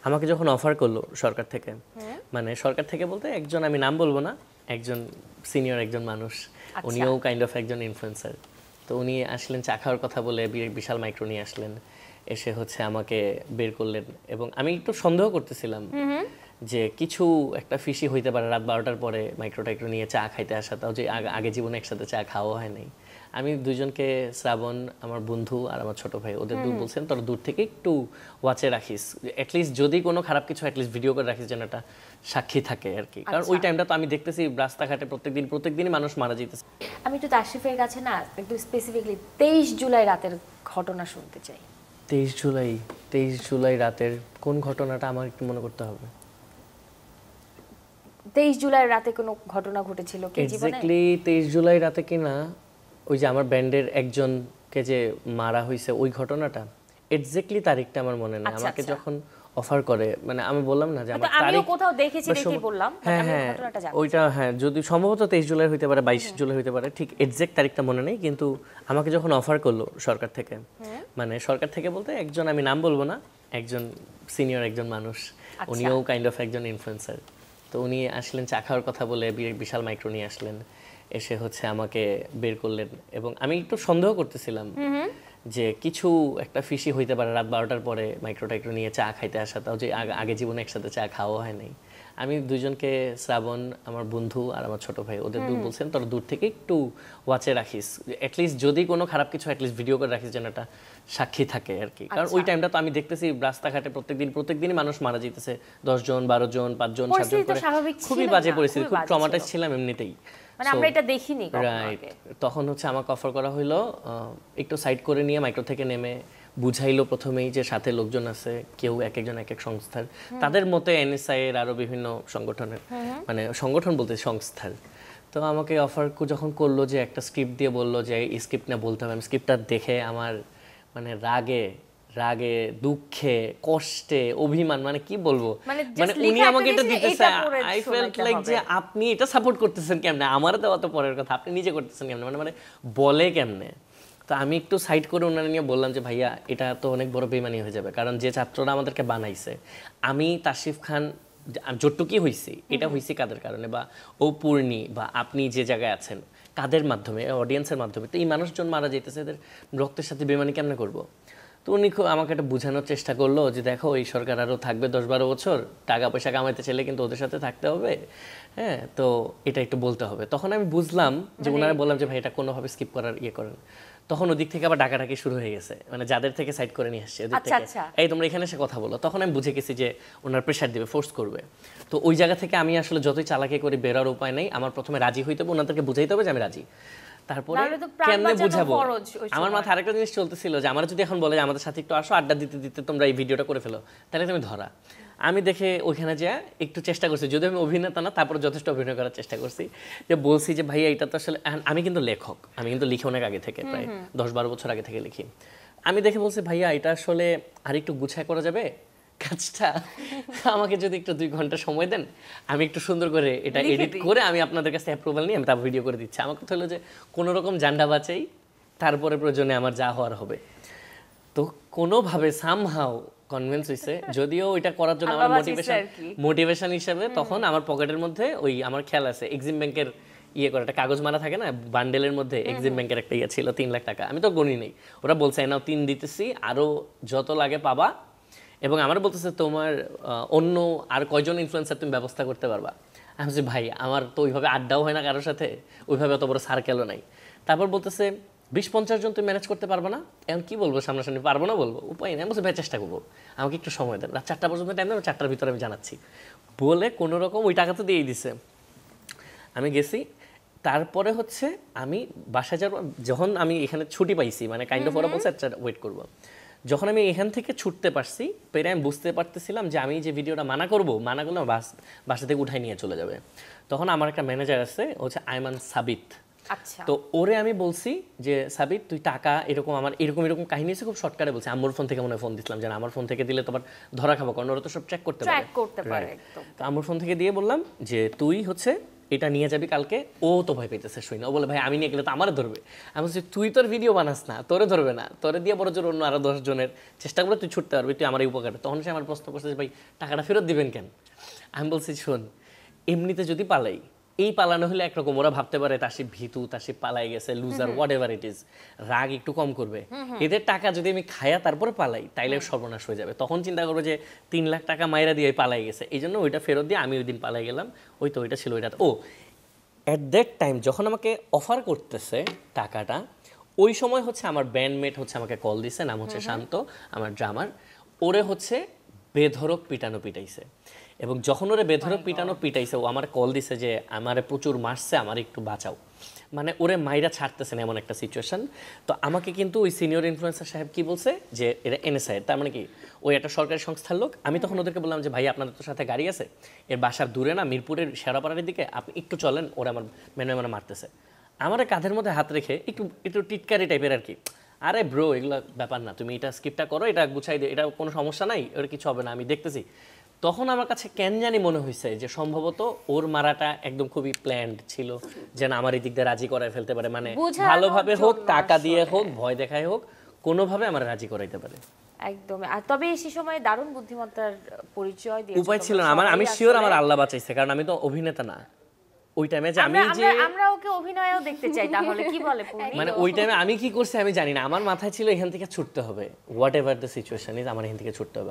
আমাকে যখন অফার করলো সরকার থেকে, মানে সরকার থেকে বলতে একজন, আমি নাম বলবো না, একজন সিনিয়র একজন মানুষ, উনিও কাইন্ড অফ একজন ইনফ্লুয়েন্সার। তো উনি আসলেন চা খাওয়ার কথা বলে, বিশাল মাইক্রো নিয়ে আসলেন, এসে হচ্ছে আমাকে বের করলেন। এবং আমি একটু সন্দেহ করতেছিলাম যে কিছু একটা ফিশি হইতে পারে, রাত 12টার পরে মাইক্রো টাইক্রো নিয়ে চা খাইতে আসা, তাও যে আগে জীবনে একসাথে চা খাওয়া হয় নাই। আমি দুইজনকে, শ্রাবণ আমার বন্ধু আর আমার ছোট ভাই, ওদের দূর বলছেন তোরা দূর থেকে একটু ওয়াচে রাখিস, অ্যাটলিস্ট যদি কোনো খারাপ কিছু অ্যাটলিস্ট ভিডিও করে রাখিস, যেন একটা সাক্ষী থাকে আর কি। কারণ ওই টাইমটা তো আমি দেখতেছি রাস্তাঘাটে প্রত্যেকদিনই মানুষ মারা যেতেছে। আমি একটু তাশরিফের কাছে না একটু স্পেসিফিকলি 23 জুলাই রাতের ঘটনা শুনতে চাই। 23 জুলাই রাতের কোন ঘটনাটা আমার একটু মনে করতে হবে। 23 জুলাই রাতে কোনো ঘটনা ঘটেছিল কি জীবনে? এক্স্যাক্টলি 23 জুলাই রাতে কিনা ওই যে আমার ব্যান্ডের একজনকে যে মারা হয়েছে ওই ঘটনাটা, এক্স্যাক্টলি তারিখটা আমার মনে নেই। আমাকে যখন অফার করে, মানে আমি বললাম না যে আমার তারিখ, আমিও কোথাও দেখেছি দেখি বললাম, আমি ঘটনাটা জানি। ওইটা হ্যাঁ, যদি সম্ভবত 23 জুলাই হতে পারে, 22 জুলাই হতে পারে, ঠিক এক্স্যাক্ট তারিখটা মনে নেই। কিন্তু আমাকে যখন অফার করলো সরকার থেকে, মানে সরকার থেকে বলতে একজন, আমি নাম বলবো না, একজন সিনিয়র একজন মানুষ, উনিও কাইন্ড অফ একজন ইনফ্লুয়েন্সার। তো উনি আসলেন চা খাওয়ার কথা বলে, বিশাল মাইক্রো নিয়ে আসলেন, এসে হচ্ছে আমাকে বের করলেন। এবং আমি একটু সন্দেহ করতেছিলাম যে কিছু একটা ফিশি হইতে পারে, রাত 12টার পরে মাইক্রো টাইক্রো নিয়ে চা খাইতে আসা, তাও যে আগে জীবনে একসাথে চা খাওয়া হয় নাই। আমি দুইজনকে, শ্রাবণ আমার বন্ধু আর আমার ছোট ভাই, ওদের দূর বলছেন তোরা দূর থেকে একটু ওয়াচে রাখিস, অ্যাটলিস্ট যদি কোনো খারাপ কিছু অ্যাটলিস্ট ভিডিও করে রাখিস, যেন একটা সাক্ষী থাকে আর কি। কারণ ওই টাইমটা তো আমি দেখতেছি রাস্তাঘাটে প্রত্যেকদিনই মানুষ মারা যেতেছে, 10 জন 12 জন 5 জন 7 জন করে, খুবই বাজে পরিস্থিতি, খুব ট্রমাটাইজ ছিলাম এমনিতেই। মানে আমরা এটা দেখিনি কখনো আগে। তখন হচ্ছে আমাকে অফার করা হলো, একটু সাইড করে নিয়ে মাইক্রো থেকে নেমে বুঝাইলো প্রথমেই যে সাথে লোকজন আছে, কেউ একজন এক এক সংস্থার, তাদের মতে এনএসআই এর আরো বিভিন্ন সংগঠনের, মানে সংগঠন বলতে সংস্থার। তো আমাকে অফার যখন করলো যে একটা স্ক্রিপ্ট দিয়ে বললো যে এই স্ক্রিপ্ট না বলতে হবে, আমি স্ক্রিপ্টটা দেখে আমার মানে রাগে দুঃখে কষ্টে অভিমান, মানে কি বলবো, মানে উনি আমাকে এটা দিতেছে, আই ফেল্ট লাইক যে আপনি এটা সাপোর্ট করতেছেন কেমনে, আমার দেওয়া তো পরের কথা, আপনি নিজে করতেছেন কেমনে, মানে বলে কেমনে। তো আমি একটু সাইড করে ওনারা নিয়ে বললাম যে ভাইয়া এটা তো অনেক বড় বেইমানি হয়ে যাবে, কারণ যে ছাত্ররা আমাদেরকে বানাইছে, আমি তাশরিফ খান যতটুকুই হয়েছি, এটা হয়েছি কাদের কারণে, বা ও পূর্ণি বা আপনি যে জায়গায় আছেন কাদের মাধ্যমে, অডিয়েন্সের মাধ্যমে, তো এই মানুষজন মারা যেতেছে, এদের রক্তের সাথে বেইমানি কেমনে করবো। তো উনি আমাকে একটা বোঝানোর চেষ্টা করলো যে দেখো এই সরকার আরও থাকবে 10-12 বছর, টাকা পয়সা কামাইতে চাইলে কিন্তু ওদের সাথে থাকতে হবে, হ্যাঁ, তো এটা একটু বলতে হবে। তখন আমি বুঝলাম যে ওনারা বললাম যে ভাই এটা কোনোভাবে স্কিপ করার করেন। তখন ওদিক থেকে আবার ডাকাডাকি শুরু হয়ে গেছে, মানে যাদের থেকে সাইড করে নিয়ে আসছে ওদিক থেকে, এই তোমরা এখানে এসে কথা বলো। তখন আমি বুঝে গেছি যে ওনার প্রেশার দিবে, ফোর্স করবে। তো ওই জায়গা থেকে আমি আসলে যতই চালাকি করে বেরোর উপায় নেই, আমার প্রথমে রাজি হইতে হবে, ওনাদেরকে বুঝাইতে হবে যে আমি রাজি। তারপরে কেমনে বুঝাবো, আমার মাথায় আরেকটা জিনিস চলতেছিল যে আমার যদি এখন বলে যে আমাদের সাথে একটু আসো, আড্ডা দিতে দিতে তোমরা এই ভিডিওটা করে ফেলো, তাহলে তুমি ধরা। আমি দেখে ওইখানে যে একটু চেষ্টা করছি, যদি আমি অভিনেতা না, তারপরে যথেষ্ট অভিনয় করার চেষ্টা করছি, যে বলছি যে ভাইয়া এটা তো আসলে, আমি কিন্তু লেখক, আমি কিন্তু লিখি অনেক আগে থেকে, প্রায় 10-12 বছর আগে থেকে লিখি। আমি দেখে বলছি ভাইয়া এটা আসলে আর একটু গুছায় করা যাবে কাজটা, আমাকে যদি একটু 2 ঘন্টা সময় দেন, আমি একটু সুন্দর করে এটা এডিট করে আমি আপনাদের কাছে অ্যাপ্রুভাল নিয়ে আমি তারপর ভিডিও করে দিচ্ছি। আমার কথা হলো যে কোনো রকম জান্ডা বাঁচাই, তারপরে প্রয়োজনে আমার যা হওয়ার হবে। তো কোনোভাবে সামহাও কনভিন্স হইছে, যদিও ওইটা করার জন্য আমার মোটিভেশন হিসেবে তখন আমার পকেটের মধ্যে ওই আমার খেয়াল আছে এক্সিম ব্যাংকের করে একটা কাগজ মারা থাকে না বান্ডেলের মধ্যে, এক্সিম ব্যাংকের একটা ছিল 3 লাখ টাকা, আমি তো গণি নেই, ওরা বলছে নাও 3 দিতেছি, আরো যত লাগে পাবা। এবং আমার বলতেছে তোমার অন্য আর কয়জন ইনফ্লুয়েন্সার তুমি ব্যবস্থা করতে পারবা। আমি বলছি ভাই আমার তো ওইভাবে আড্ডাও হয় না কারোর সাথে, ওইভাবে অত বড় সার্কেলও নাই। তারপর বলতেছে 20-50 জন তুমি ম্যানেজ করতে পারবো না। এখন কি বলবো, সামনাসামনি পারবো না বলবো, উপায় নেই। আমি বলছি ভাই চেষ্টা করবো, আমাকে একটু সময় দেন, রাত 4টা পর্যন্ত টাইম দেন, 4টার ভিতরে আমি জানাচ্ছি বলে কোনো রকম ওই টাকা তো দিয়েই দিছে। আমি গেছি, তারপরে হচ্ছে আমি বাসায় যাবো, যখন আমি এখানে ছুটি পাইছি, মানে কাইন্ড অফ ওরা বলছে আচ্ছা ওয়েট করবো, যখন আমি এখান থেকে ছুটতে পারছি পেরে আমি বুঝতে পারতেছিলাম যে আমি যে ভিডিওটা মানা করলে বাসা থেকে উঠাই নিয়ে চলে যাবে। তখন আমার একটা ম্যানেজার আছে, হচ্ছে আইমান সাবিত। তো ওরে আমি বলছি যে সাবিত তুই টাকা এরকম আমার এরকম কাহিনী আছে, খুব শর্টকাটে বলছি, আম্মুর ফোন থেকে মনে ফোন দিচ্ছিলাম, যেন আমার ফোন থেকে দিলে তোমার ধরা খাবো, কারণ ওরা তো সব ট্র্যাক করতে পারে। তো আম্মুর ফোন থেকে দিয়ে বললাম যে তুই হচ্ছে এটা নিয়ে যাবি কালকে। ও তো ভয় পেতেছে শুই না, ও বলে ভাই আমি নিয়ে গেলে তো আমারে ধরবে। আমি বলছি তুই তোর ভিডিও বানাস না, তোরে ধরবে না, তোরে দিয়ে বড় জোর অন্য আরো 10 জনের চেষ্টা করে তুই ছুটতে পারবি, তুই আমার এই উপকারে। তখন সে আমার প্রশ্ন করছে যে ভাই টাকাটা ফেরত দিবেন কেন? আমি বলছি শোন, এমনিতে যদি পালাই, এই পালানো হলে একরকম, ওরা ভাবতে পারে তাসিফ ভীতু, তাসিফ পালাই গেছে, loser, what ever it is, রাগ একটু কম করবে। এদের টাকা যদি আমি খায়া তারপরে পালাই তাইলে সর্বনাশ হয়ে যাবে। তখন চিন্তা করবো যে 3 লাখ টাকা মাইরা দিয়ে পালাই গেছে, এই জন্য ওইটা ফেরত দিয়ে আমি ওই দিন পালাই গেলাম। ওই তো ওইটা ছিল ওইটা। ও অ্যাট দ্যাট টাইম যখন আমাকে অফার করতেছে টাকাটা, ওই সময় হচ্ছে আমার ব্যান্ডমেট হচ্ছে আমাকে কল দিছে, নাম হচ্ছে শান্ত, আমার ড্রামার। ওরে হচ্ছে বেধরক পিটানো পিটাইছে, এবং যখন ওরে বেধরক পিটানো পিটাইছে ও আমার কল দিছে যে আমারে প্রচুর মারছে, আমার একটু বাঁচাও। মানে ওরে মাইরা ছাড়তেছে না এমন একটা সিচুয়েশন। তো আমাকে কিন্তু ওই সিনিয়র ইনফ্লুয়েন্সার সাহেব কি বলছে যে এটা এনএসআই, তার মানে কি ওই একটা সরকারি সংস্থার লোক। আমি তখন ওদেরকে বললাম যে ভাই আপনাদের তো সাথে গাড়ি আছে, এর বাসার দূরে না, মিরপুরের শেরাপাড়ার দিকে, আপনি একটু চলেন, ওরা আমার মানে মারতেছে। আমার কাঁধের মধ্যে হাত রেখে একটু একটু টিটকারি টাইপের আর কি, আরে ব্রো এগুলো ব্যাপার না, তুমি এটা স্কিপটা করো, এটা গুছাই দিও, এটা কোনো সমস্যা নাই, ওর কিছু হবে না, আমি দেখতেছি। তখন আমার কাছে কেন জানি মনে হয়েছে যে সম্ভবত ওর মারাটা একদম খুবই প্ল্যান্ড ছিল, যেন আমার এই দিক দিয়ে রাজি করায় ফেলতে পারে, মানে বোঝানোর ভালোভাবে হোক, জন্য টাকা দিয়ে আসলে। হোক, ভয় দেখায় হোক, কোনোভাবে আমার রাজি করাইতে পারে। একদম। আর তবে সে সময় দারুণ বুদ্ধিমত্তার পরিচয় দিয়েছে। উপায় ছিল না তোমরা আমার, আমি সবাই শিওর আসলে। আমার আল্লাহ বাঁচাইছে, কারণ আমি তো অভিনেতা না ওই টাইমে। যে আমি যে আমরা ওকে অভিনয়েও দেখতে চাই তাহলে, কি বলে পূর্ণি? মানে ওই টাইমে আমি কি করছি আমি জানি না, আমার মাথায় ছিল এখান থেকে ছুটতে হবে, what ever the situation is, আমার এখান থেকে ছুটতে হবে।